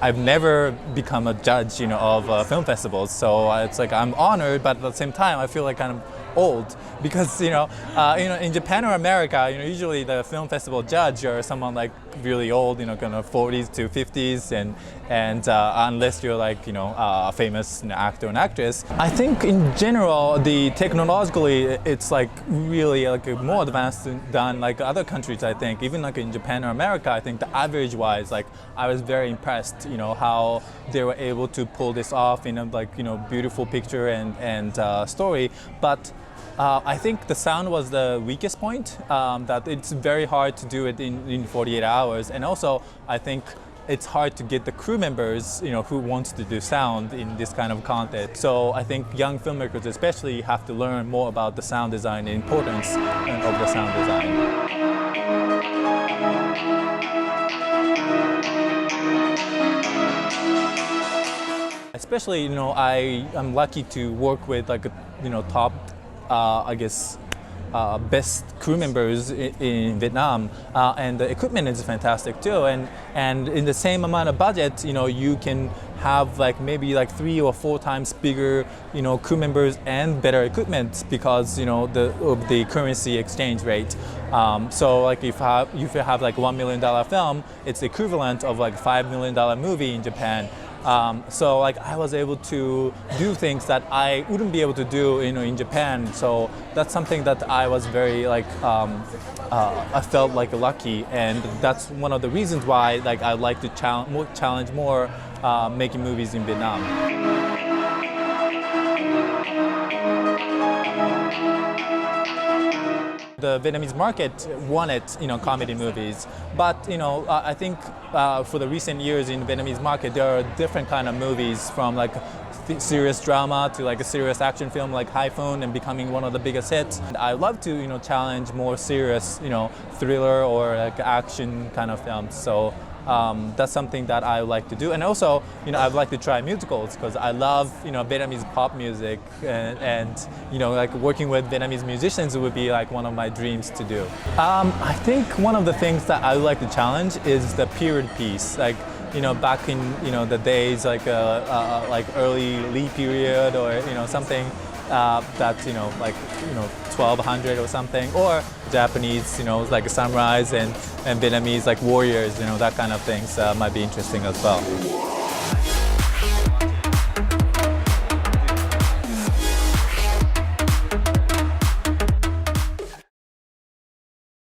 I've never become a judge, of film festivals. So it's like I'm honored, but at the same time, I feel like kind of old because in Japan or America, usually the film festival judge or someone like really old, kind of 40s to 50s, and unless you're like a famous actor and actress. I think in general, the technologically it's like really like more advanced than like other countries. I think even like in Japan or America, I think the average wise, like I was very impressed, how they were able to pull this off in a beautiful picture and story, but. I think the sound was the weakest point, that it's very hard to do it in 48 hours. And also, I think it's hard to get the crew members, who wants to do sound in this kind of content. So I think young filmmakers especially have to learn more about the sound design, the importance of the sound design. Especially, I am lucky to work with like top best crew members in Vietnam, and the equipment is fantastic too. And in the same amount of budget, you can have like maybe like 3 or 4 times bigger, crew members and better equipment because of the currency exchange rate. So like if you have like $1 million film, it's equivalent of like $5 million movie in Japan. So like I was able to do things that I wouldn't be able to do in Japan. So that's something that I was very like I felt like lucky, and that's one of the reasons why like I'd like to challenge more making movies in Vietnam. The Vietnamese market wanted, comedy movies, but I think for the recent years in the Vietnamese market, there are different kind of movies from like serious drama to like a serious action film like Hyphen and becoming one of the biggest hits. And I love to challenge more serious, thriller or like action kind of films. So. That's something that I like to do, and also, I'd like to try musicals because I love, Vietnamese pop music, and like working with Vietnamese musicians would be like one of my dreams to do. I think one of the things that I would like to challenge is the period piece, like. Back in the days like early Lee period or something that's like 1200 or something, or Japanese like samurais and Vietnamese like warriors, that kind of things might be interesting as well.